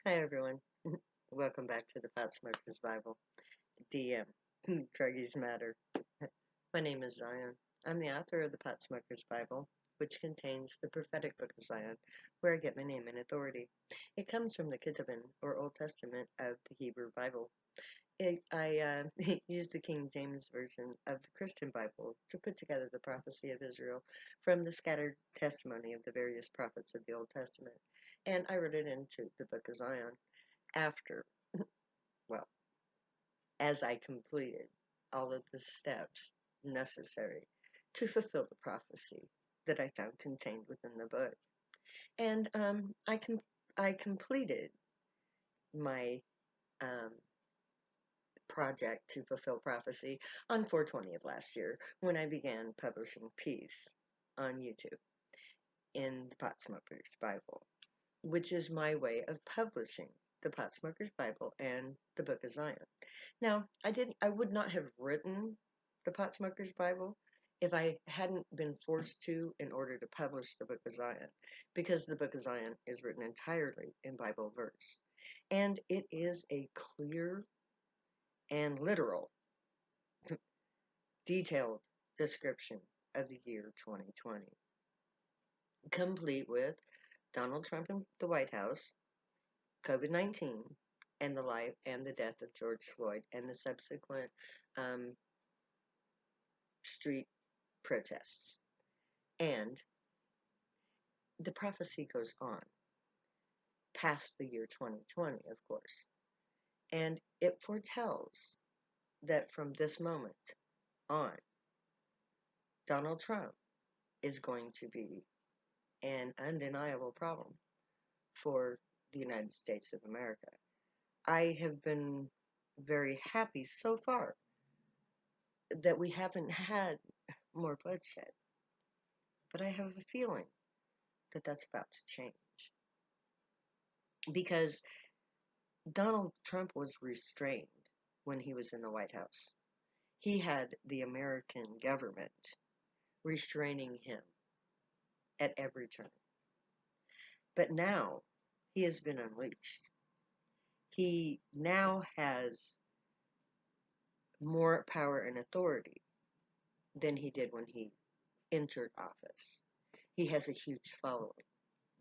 Hi everyone. Welcome back to the Pot Smokers Bible. DM. Druggies Matter. My name is Zion. I'm the author of the Pot Smokers Bible, which contains the prophetic book of Zion, where I get my name and authority. It comes from the Ketuvim, or Old Testament, of the Hebrew Bible. I used the King James Version of the Christian Bible to put together the prophecy of Israel from the scattered testimony of the various prophets of the Old Testament, and I wrote it into the book of Zion after, well, as I completed all of the steps necessary to fulfill the prophecy that I found contained within the book. And I completed my um, project to fulfill prophecy on 420 of last year when I began publishing Peace on YouTube in the Pot Smokers Bible, which is my way of publishing the Pot Smokers Bible and the Book of Zion. Now, I would not have written the Pot Smokers Bible if I hadn't been forced to in order to publish the Book of Zion, because the Book of Zion is written entirely in Bible verse. And it is a clear and literal, detailed description of the year 2020, complete with Donald Trump in the White House, COVID-19, and the life and the death of George Floyd and the subsequent um, street protests. And the prophecy goes on past the year 2020, of course. And it foretells that from this moment on, Donald Trump is going to be an undeniable problem for the United States of America. I have been very happy so far that we haven't had more bloodshed. But I have a feeling that that's about to change. Because Donald Trump was restrained when he was in the White House. He had the American government restraining him at every turn. But now he has been unleashed. He now has more power and authority than he did when he entered office. He has a huge following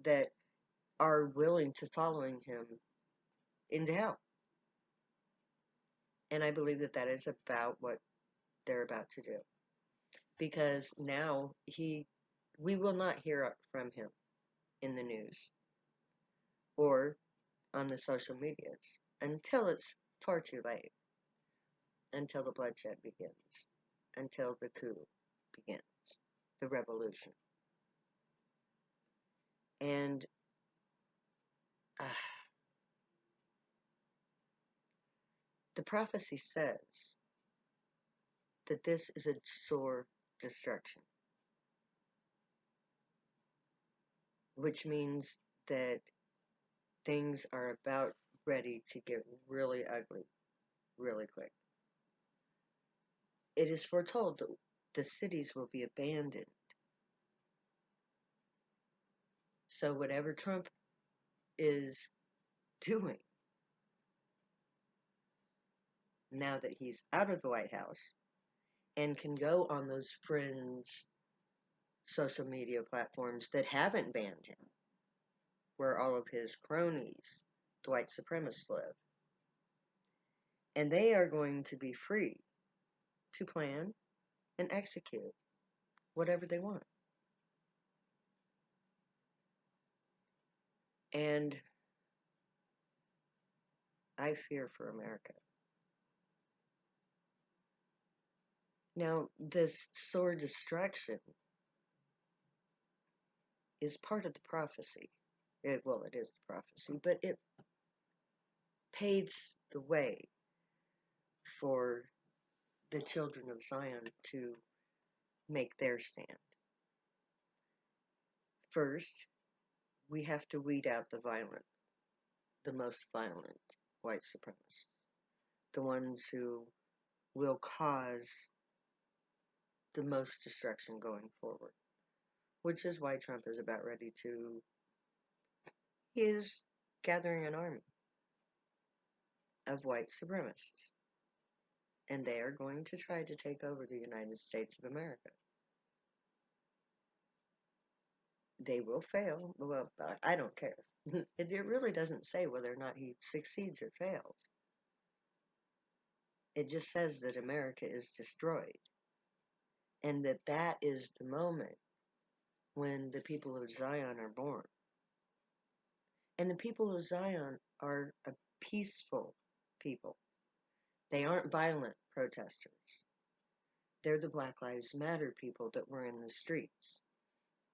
that are willing to following him into hell. And I believe that that is about what they're about to do. Because now we will not hear from him in the news or on the social medias until it's far too late, until the bloodshed begins, until the coup begins, the revolution. And uh, the prophecy says that this is a sore destruction, which means that things are about ready to get really ugly really quick. It is foretold that the cities will be abandoned. So whatever Trump is doing now that he's out of the White House and can go on those fringe social media platforms that haven't banned him, where all of his cronies, the white supremacists, live. And they are going to be free to plan and execute whatever they want. And I fear for America. Now, this sore destruction is part of the prophecy. It is the prophecy, but it paves the way for the children of Zion to make their stand. First, we have to weed out the most violent white supremacists, the ones who will cause the most destruction going forward, which is why Trump is about ready to, he is gathering an army. of white supremacists. And they are going to try to take over the United States of America. They will fail. Well, I don't care. It really doesn't say whether or not he succeeds or fails. It just says that America is destroyed. And that is the moment when the people of Zion are born. And the people of Zion are a peaceful people. They aren't violent protesters. They're the Black Lives Matter people that were in the streets.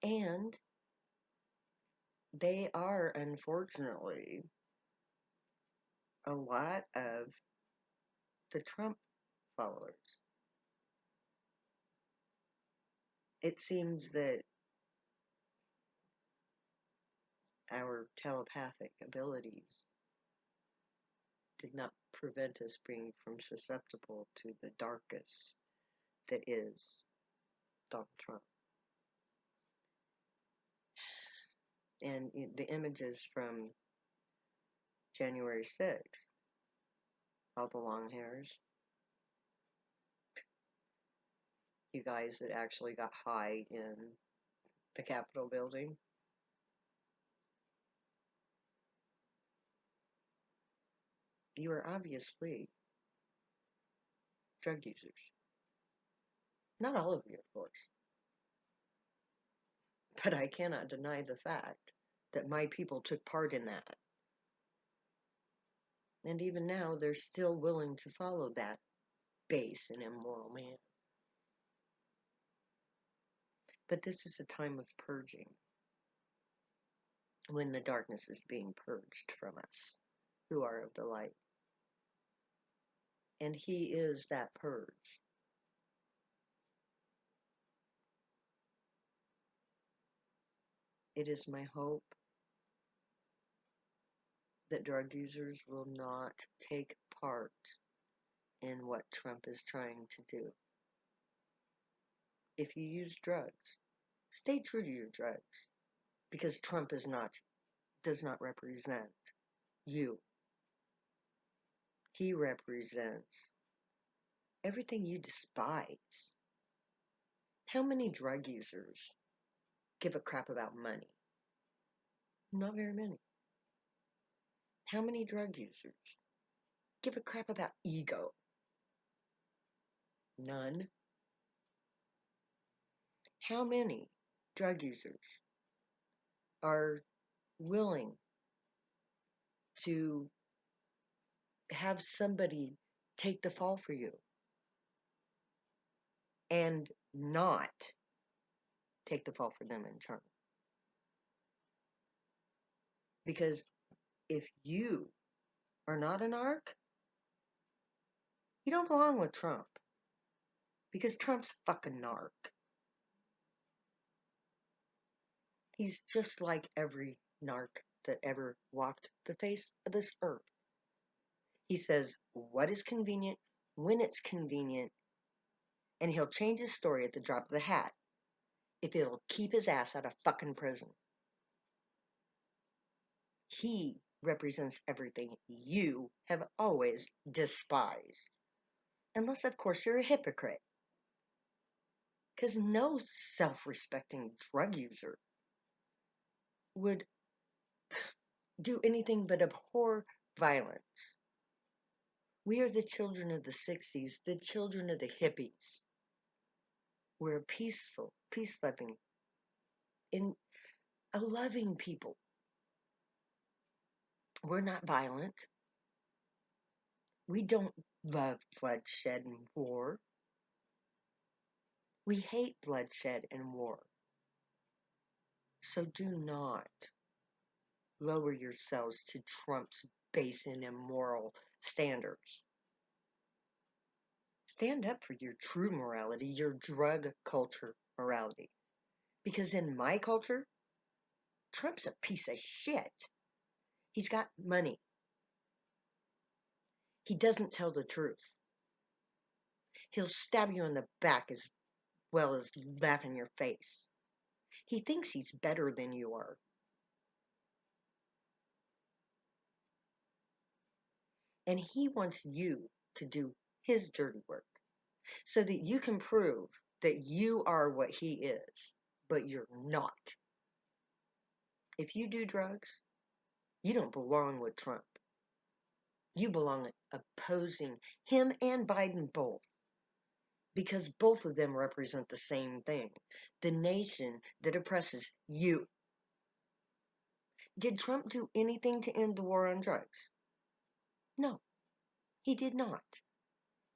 And they are, unfortunately, a lot of the Trump followers. It seems that our telepathic abilities did not prevent us being from susceptible to the darkest that is Donald Trump. And the images from January 6th, all the long hairs, you guys that actually got high in the Capitol building, you are obviously drug users. Not all of you, of course. But I cannot deny the fact that my people took part in that. And even now, they're still willing to follow that base and immoral man. But this is a time of purging, when the darkness is being purged from us, who are of the light. And he is that purge. It is my hope that drug users will not take part in what Trump is trying to do. If you use drugs, stay true to your drugs, because Trump does not represent you. He represents everything you despise. How many drug users give a crap about money? Not very many. How many drug users give a crap about ego? None. How many drug users are willing to have somebody take the fall for you and not take the fall for them in turn? Because if you are not a narc, you don't belong with Trump. Because Trump's fucking narc. He's just like every narc that ever walked the face of this earth. He says what is convenient, when it's convenient, and he'll change his story at the drop of the hat if it'll keep his ass out of fucking prison. He represents everything you have always despised. Unless, of course, you're a hypocrite. Because no self-respecting drug user would do anything but abhor violence. We are the children of the 60s, the children of the hippies. We're a peaceful, peace-loving, a loving people. We're not violent. We don't love bloodshed and war. We hate bloodshed and war. So do not lower yourselves to Trump's base and immoral standards. Stand up for your true morality, your drug culture morality. Because in my culture, Trump's a piece of shit. He's got money. He doesn't tell the truth. He'll stab you in the back as well as laugh in your face. He thinks he's better than you are. And he wants you to do his dirty work so that you can prove that you are what he is, but you're not. If you do drugs, you don't belong with Trump. You belong opposing him and Biden both, because both of them represent the same thing, the nation that oppresses you. Did Trump do anything to end the war on drugs? No, he did not.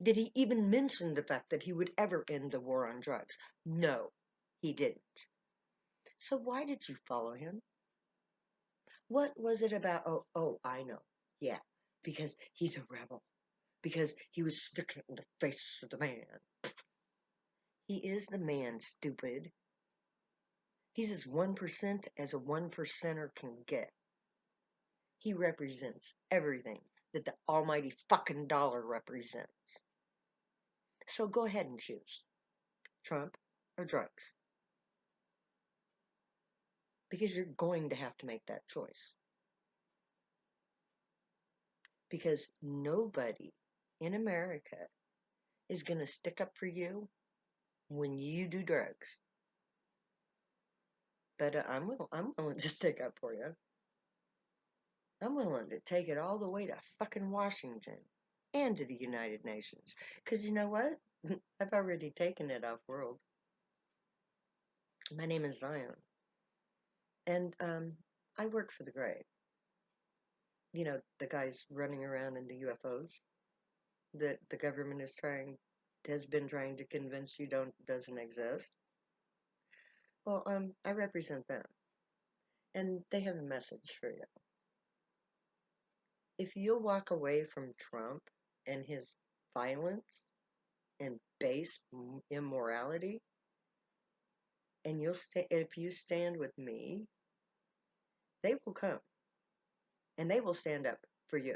Did he even mention the fact that he would ever end the war on drugs? No, he didn't. So why did you follow him? What was it about? Oh, I know. Yeah, because he's a rebel. Because he was sticking it in the face of the man. He is the man, stupid. He's as 1% as a 1%er can get. He represents everything that the almighty fucking dollar represents. So go ahead and choose Trump or drugs. Because you're going to have to make that choice. Because nobody in America is going to stick up for you when you do drugs. But I'm willing to stick up for you. I'm willing to take it all the way to fucking Washington and to the United Nations. Because you know what? I've already taken it off world. My name is Zion. And I work for the Gray. You know, the guys running around in the UFOs that the government has been trying to convince you doesn't exist. Well, I represent them. And they have a message for you. If you'll walk away from Trump and his violence and base immorality, and if you stand with me, they will come and they will stand up for you,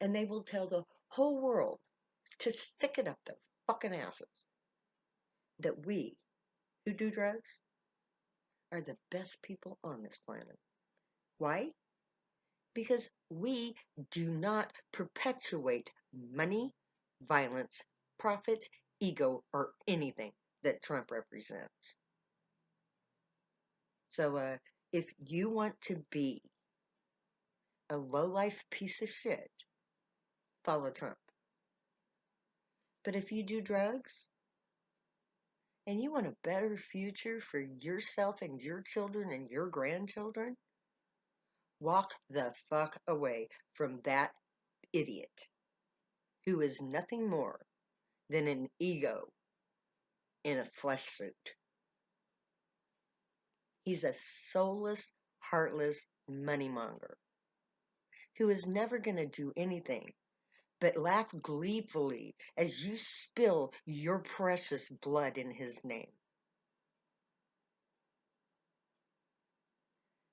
and they will tell the whole world to stick it up their fucking asses that we who do drugs are the best people on this planet. Why? Because we do not perpetuate money, violence, profit, ego, or anything that Trump represents. So, if you want to be a low-life piece of shit, follow Trump. But if you do drugs, and you want a better future for yourself and your children and your grandchildren, walk the fuck away from that idiot who is nothing more than an ego in a flesh suit. He's a soulless, heartless moneymonger who is never going to do anything but laugh gleefully as you spill your precious blood in his name.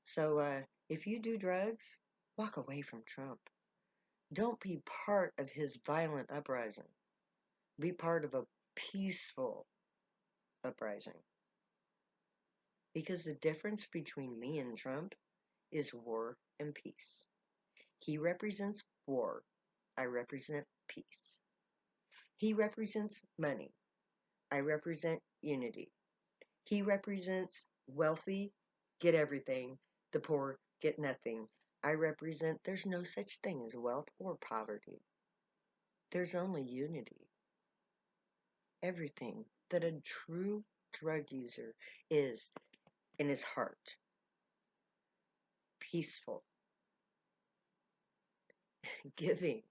So, if you do drugs, walk away from Trump. Don't be part of his violent uprising. Be part of a peaceful uprising. Because the difference between me and Trump is war and peace. He represents war. I represent peace. He represents money. I represent unity. He represents wealthy, get everything. The poor get nothing. I represent there's no such thing as wealth or poverty. There's only unity. Everything that a true drug user is in his heart. Peaceful, giving,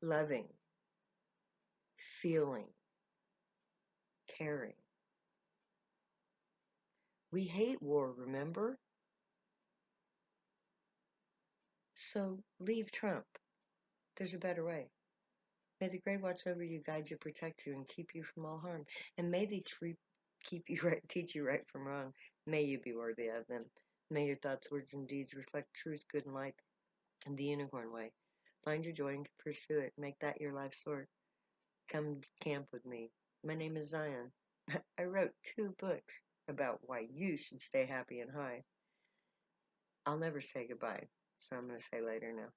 loving, feeling, caring. We hate war, remember? So leave Trump. There's a better way. May the Great watch over you, guide you, protect you, and keep you from all harm. And may they keep you right, teach you right from wrong. May you be worthy of them. May your thoughts, words, and deeds reflect truth, good, and light, and the unicorn way. Find your joy and pursue it. Make that your life sword. Come camp with me. My name is Zion. I wrote 2 books about why you should stay happy and high. I'll never say goodbye, so I'm going to say later now.